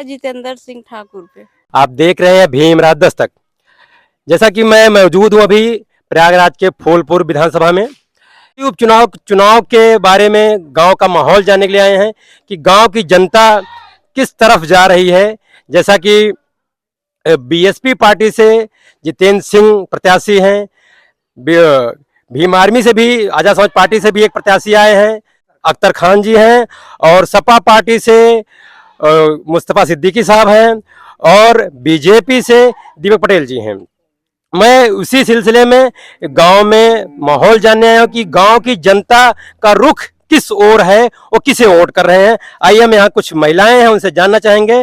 है जितेंद्र सिंह ठाकुर पे। आप देख रहे हैं भीमराज दस्तक। जैसा कि मैं मौजूद हूं अभी प्रयागराज के फूलपुर विधानसभा में। चुनाव के बारे में गांव का माहौल जानने के लिए आए हैं कि गांव की जनता किस तरफ जा रही है। जैसा कि बीएसपी पार्टी से जितेंद्र सिंह प्रत्याशी हैं, भीम आर्मी से भी, आजाद समाज पार्टी से भी एक प्रत्याशी आए हैं, अख्तर खान जी हैं, और सपा पार्टी से मुस्तफा सिद्दीकी साहब हैं, और बीजेपी से दीपक पटेल जी हैं। मैं उसी सिलसिले में गांव में माहौल जानने आया हूं कि गांव की जनता का रुख किस ओर है और किसे वोट कर रहे हैं। आइए हम यहाँ कुछ महिलाएं हैं, उनसे जानना चाहेंगे।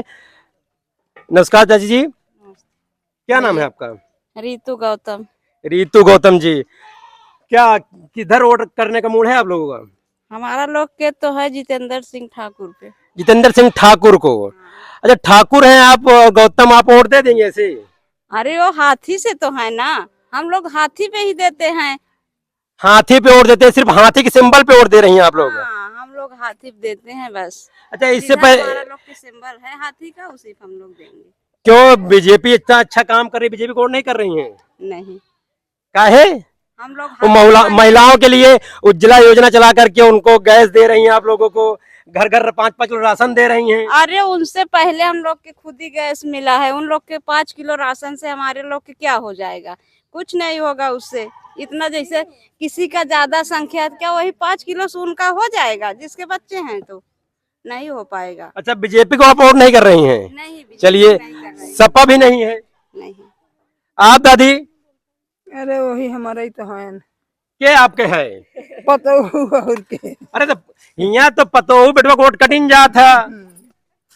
नमस्कार चाची जी, क्या नाम है आपका? रीतू गौतम। रीतू गौतम जी, क्या किधर वोट करने का मूड है आप लोगों का? हमारा लोग के तो है जितेंद्र सिंह ठाकुर पे। जितेंद्र सिंह ठाकुर को? अच्छा, ठाकुर हैं आप, गौतम आप वोट दे देंगे ऐसे? अरे वो हाथी से तो है ना, हम लोग हाथी पे ही देते हैं। हाथी पे वोट देते हैं? सिर्फ हाथी के सिंबल पे वोट दे रही हैं आप लोग? हाँ, हम लोग हाथी पे देते हैं बस। अच्छा, इससे पहले हमारा लोग के सिंबल है हाथी का, उसी पे हम लोग देंगे। क्यों बीजेपी इतना अच्छा काम कर रही, बीजेपी को वोट नहीं कर रही हैं? नहीं, काहे? हम लोग महिलाओं के लिए उज्ज्वला योजना चला करके उनको गैस दे रही हैं, आप लोगों को घर घर 5-5 किलो राशन दे रही हैं। अरे उनसे पहले हम लोग के खुद ही गैस मिला है, उन लोग के 5 किलो राशन से हमारे लोग के क्या हो जाएगा? कुछ नहीं होगा उससे। इतना जैसे किसी का ज्यादा संख्या है, क्या वही 5 किलो से उनका हो जाएगा? जिसके बच्चे हैं तो नहीं हो पाएगा। अच्छा, बीजेपी को आप वोट नहीं कर रही हैं? नहीं, चलिए, सपा भी नहीं है? नहीं। आप दादी? अरे वही हमारा ही तो है। के आपके है? पतोहू और के। अरे तो यहाँ तो पतोहू बेटवा को वोट कटिन जा था,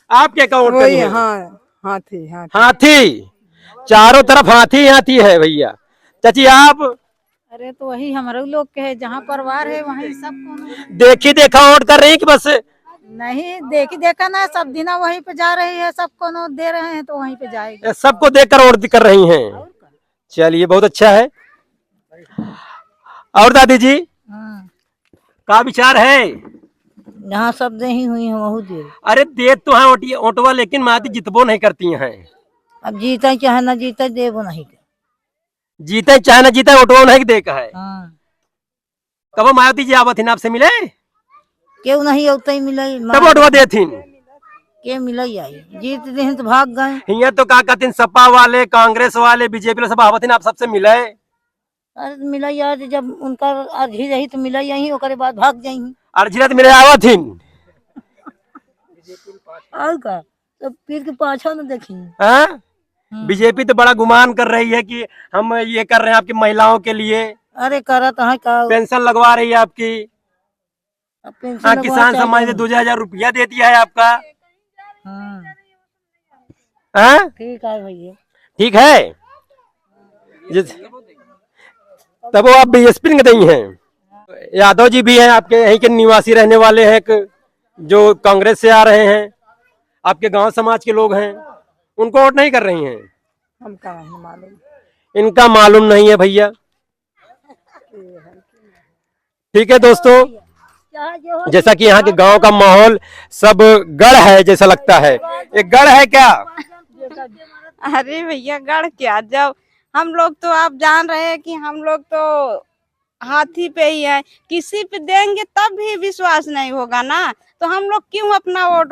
आपके का वोट वही कटिन है? हाँ, हाथी हाथी हाथी, चारों तरफ हाथी हाथी है भैया। चाची आप? अरे तो वही हमारे लोग के है, जहाँ परिवार है वहीं सब। देखी देखा वोट कर रही है कि बस? नहीं देखी देखा ना, सब दिन वहीं पे जा रही है, सबको नोट दे रहे हैं तो वहीं पे जाएगी। सबको देखकर वोट कर रही हैं? चलिए, बहुत अच्छा है। और दादी जी का विचार है? यहाँ सब दे ही हुई है वहू दे। अरे दे तो है ओटवा, लेकिन माती जितबो नहीं करती हैं। अब जीता चाहे ना जीता देवो नहीं। जीते चाहे ना जीते ओटवा नहीं दे का है। हाँ। कब मायावती जी आवत आपसे मिले? क्यों नहीं उतना मिला तब ओटवा देथिन के मिला आई, जीत दे तो भाग गए। हिया तो का कहते सपा वाले, कांग्रेस वाले, बीजेपी वाले सब आवत आप सबसे मिले? अरे मिला यार, जब उनका अर्जी रही तो मिला यही, ओकरे बाद भाग जायी। अर्जी तो मेरे आवत हिन और का तो फिर के पाछा न देखी। बीजेपी तो बड़ा गुमान कर रही है कि हम ये कर रहे हैं आपकी महिलाओं के लिए। अरे करा तो है का, पेंशन लगवा रही है आपकी। हाँ, किसान सम्मान से 2000 रुपया दे दिया है आपका। हाँ ठीक है भैया, ठीक है। तब वो आप बीएसपी नहीं हैं? यादव जी भी हैं आपके यहीं के निवासी रहने वाले हैं, जो कांग्रेस से आ रहे हैं, आपके गांव समाज के लोग हैं, उनको वोट नहीं कर रही हैं? हमका नहीं मालूम। इनका मालूम नहीं है भैया। ठीक है दोस्तों, जैसा कि यहाँ के गांव का माहौल सब गढ़ है जैसा लगता है। एक गढ़ है क्या? अरे भैया गढ़ क्या, जब हम लोग तो आप जान रहे हैं कि हम लोग तो हाथी पे ही है, किसी पे देंगे तब भी विश्वास नहीं होगा ना, तो हम लोग क्यों अपना वोट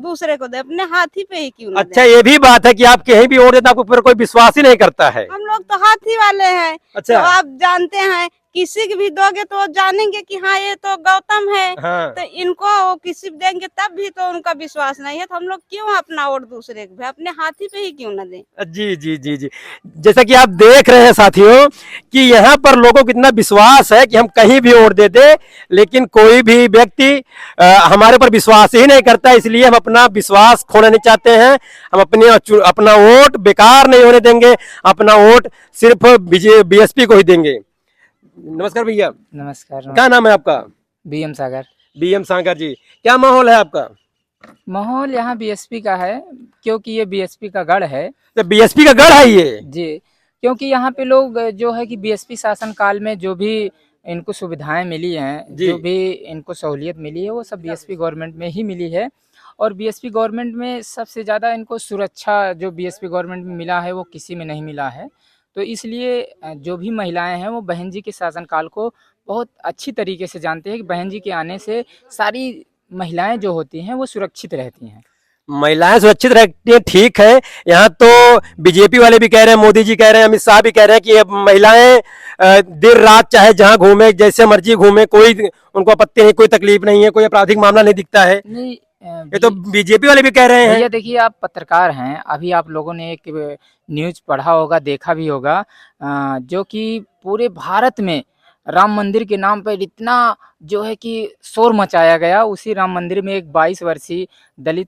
दूसरे को दे, अपने हाथी पे ही क्यों ना अच्छा, ये भी बात है कि आप कहीं भी वोट देते आपको फिर कोई विश्वास ही नहीं करता है। हम लोग तो हाथी वाले हैं। अच्छा। तो आप जानते हैं किसी की भी दोगे तो जानेंगे कि हाँ ये तो गौतम है। हाँ। तो इनको किसी को देंगे तब भी तो उनका विश्वास नहीं है, तो हम लोग क्यों अपना वोट दूसरे को, अपने हाथी पे ही क्यों न दें? जी जी जी जी, जैसा कि आप देख रहे हैं साथियों कि यहाँ पर लोगों को इतना विश्वास है कि हम कहीं भी वोट दे दे, लेकिन कोई भी व्यक्ति हमारे पर विश्वास ही नहीं करता, इसलिए हम अपना विश्वास खोना नहीं चाहते हैं। हम अपना वोट बेकार नहीं होने देंगे, अपना वोट सिर्फ बीएसपी को ही देंगे। नमस्कार भैया। नमस्कार। क्या नाम है आपका? बीएम सागर। बीएम सागर जी, क्या माहौल है आपका? माहौल यहाँ बीएसपी का है, क्योंकि ये बीएसपी का गढ़ है। तो बीएसपी का गढ़ है ये? जी, क्योंकि यहाँ पे लोग जो है कि बीएसपी शासन काल में जो भी इनको सुविधाएं मिली हैं, जो भी इनको सहूलियत मिली है, वो सब बीएसपी गवर्नमेंट में ही मिली है। और बीएसपी गवर्नमेंट में सबसे ज़्यादा इनको सुरक्षा जो बीएसपी गवर्नमेंट में मिला है वो किसी में नहीं मिला है। तो इसलिए जो भी महिलाएं हैं वो बहन जी के शासनकाल को बहुत अच्छी तरीके से जानते हैं कि बहन जी के आने से सारी महिलाएं जो होती हैं वो सुरक्षित रहती हैं। महिलाएं सुरक्षित रहती हैं, ठीक है। यहाँ तो बीजेपी वाले भी कह रहे हैं, मोदी जी कह रहे हैं, अमित शाह भी कह रहे हैं कि अब महिलाएं देर रात चाहे जहां घूमे, जैसे मर्जी घूमे, कोई उनको आपत्ति नहीं, कोई तकलीफ नहीं है, कोई आपराधिक मामला नहीं दिखता है। नहीं ये तो बीजेपी वाले भी कह रहे हैं। भैया देखिए, आप पत्रकार हैं, अभी आप लोगों ने एक न्यूज पढ़ा होगा, देखा भी होगा, जो कि पूरे भारत में राम मंदिर के नाम पर इतना जो है कि शोर मचाया गया। उसी राम मंदिर में एक 22 वर्षीय दलित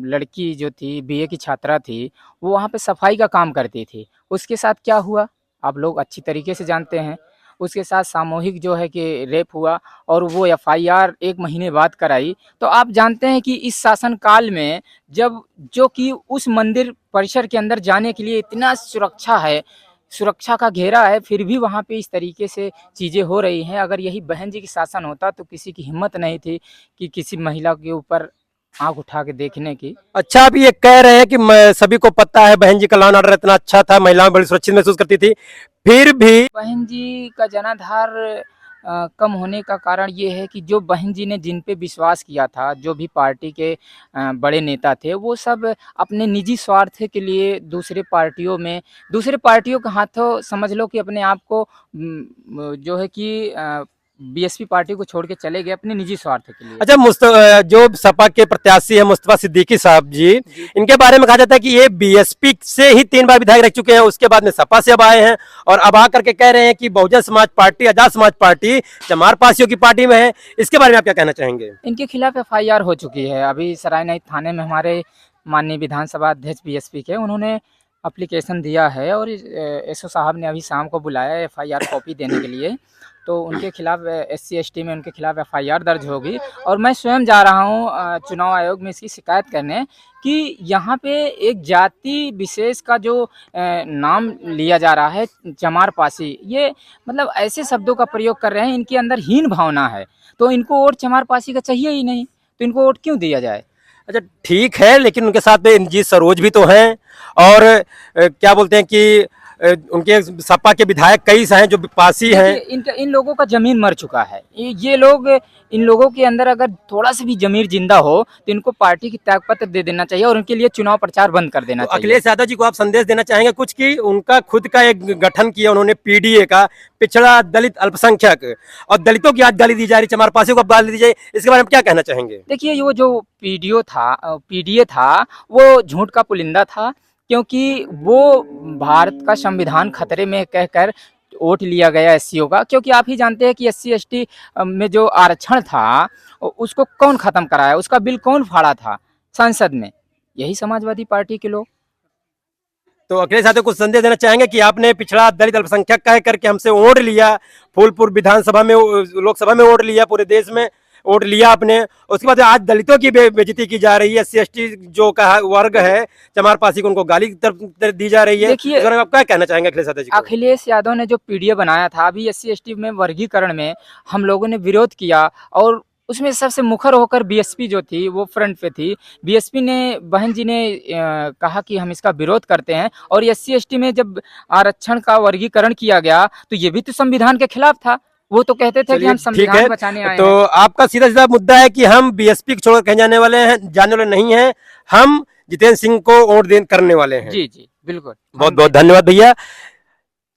लड़की जो थी, बीए की छात्रा थी, वो वहाँ पे सफाई का काम करती थी। उसके साथ क्या हुआ आप लोग अच्छी तरीके से जानते हैं। उसके साथ सामूहिक जो है कि रेप हुआ और वो एफआईआर 1 महीने बाद कराई। तो आप जानते हैं कि इस शासन काल में जब जो कि उस मंदिर परिसर के अंदर जाने के लिए इतना सुरक्षा का घेरा है, फिर भी वहाँ पे इस तरीके से चीज़ें हो रही हैं। अगर यही बहन जी की शासन होता तो किसी की हिम्मत नहीं थी कि किसी महिला के ऊपर आंख उठा के देखने की। अच्छा, अभी ये कह रहे हैं कि सभी को पता है बहन जी का लॉ एंड ऑर्डर इतना अच्छा था, महिलाएं बड़ी सुरक्षित महसूस करती थी, फिर भी बहन जी का जनाधार कम होने का कारण ये है कि जो बहन जी ने जिन पे विश्वास किया था, जो भी पार्टी के बड़े नेता थे, वो सब अपने निजी स्वार्थ के लिए दूसरे पार्टियों के हाथों समझ लो कि अपने आप को जो है कि बीएसपी पार्टी को छोड़ के चले गए अपने निजी स्वार्थ के लिए। अच्छा, जो सपा के प्रत्याशी है मुस्तफा सिद्दीकी साहब जी, इनके बारे में कहा जाता है कि ये बीएसपी से ही 3 बार विधायक रह चुके हैं, उसके बाद में सपा से अब आए हैं और अब आकर के कह रहे हैं कि बहुजन समाज पार्टी, आजाद समाज पार्टी चमार पासियों की पार्टी में है। इसके बारे में आप क्या कहना चाहेंगे? इनके खिलाफ एफआईआर हो चुकी है। अभी सरायनाई थाने में हमारे माननीय विधानसभा अध्यक्ष बीएसपी के, उन्होंने एप्लीकेशन दिया है और एसओ साहब ने अभी शाम को बुलाया है एफआईआर कॉपी देने के लिए। तो उनके खिलाफ SC ST में उनके खिलाफ एफआईआर दर्ज होगी और मैं स्वयं जा रहा हूं चुनाव आयोग में इसकी शिकायत करने कि यहाँ पे एक जाति विशेष का जो नाम लिया जा रहा है, चमार पासी, ये मतलब ऐसे शब्दों का प्रयोग कर रहे हैं, इनके अंदर हीन भावना है। तो इनको वोट चमार पासी का चाहिए ही नहीं, तो इनको वोट क्यों दिया जाए? अच्छा, ठीक है, लेकिन उनके साथ में इंजीत सरोज भी तो हैं और क्या बोलते हैं कि उनके सपा के विधायक कई हैं जो पासी हैं। इन लोगों का जमीन मर चुका है। ये लोग, इन लोगों के अंदर अगर थोड़ा सा भी जमीर जिंदा हो तो इनको पार्टी की त्यागपत्र दे देना चाहिए और उनके लिए चुनाव प्रचार बंद कर देना चाहिए। अखिलेश यादव जी को आप संदेश देना चाहेंगे कुछ कि उनका खुद का एक गठन किया उन्होंने, पीडीए का, पिछड़ा दलित अल्पसंख्यक, और दलितों की आज गाली दी जा रही, चमार पासियों को गाली दी जाए, इसके बारे में क्या कहना चाहेंगे? देखिए, वो जो पीडीए था वो झूठ का पुलिंदा था, क्योंकि वो भारत का संविधान खतरे में कहकर वोट लिया गया SCO का। क्योंकि आप ही जानते हैं कि SC ST में जो आरक्षण था उसको कौन खत्म कराया, उसका बिल कौन फाड़ा था संसद में? यही समाजवादी पार्टी के लोग। तो अखिलेश यादव को संदेश देना चाहेंगे कि आपने पिछड़ा दलित अल्पसंख्यक कह करके हमसे वोट लिया, फूलपुर विधानसभा में, लोकसभा में वोट लिया, पूरे देश में वोट लिया आपने, उसके बाद आज दलितों की बेइज्जती की जा रही है, SC ST जो का वर्ग है चमार पासी को, उनको गाली दी जा रही है। देखिए, आप क्या कहना चाहेंगे अखिलेश यादव जी को? अखिलेश यादव ने जो पीडीए बनाया था, अभी SC ST में वर्गीकरण में हम लोगों ने विरोध किया और उसमें सबसे मुखर होकर बीएसपी जो थी वो फ्रंट पे थी। बीएसपी ने, बहन जी ने कहा कि हम इसका विरोध करते हैं और SC ST में जब आरक्षण का वर्गीकरण किया गया तो ये भी तो संविधान के खिलाफ था। वो तो कहते थे कि हम संविधान बचाने आए हैं। तो आपका सीधा सीधा मुद्दा है कि हम बीएसपी को छोड़कर कहीं जाने वाले नहीं हैं, हम जितेंद्र सिंह को वोट करने वाले हैं। जी जी बिल्कुल। बहुत बहुत धन्यवाद भैया।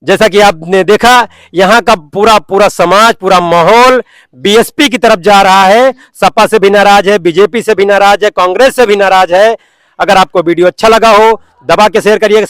जैसा कि आपने देखा, यहाँ का पूरा समाज, पूरा माहौल बीएसपी की तरफ जा रहा है। सपा से भी नाराज है, बीजेपी से भी नाराज है, कांग्रेस से भी नाराज है। अगर आपको वीडियो अच्छा लगा हो, दबा के शेयर करिएगा।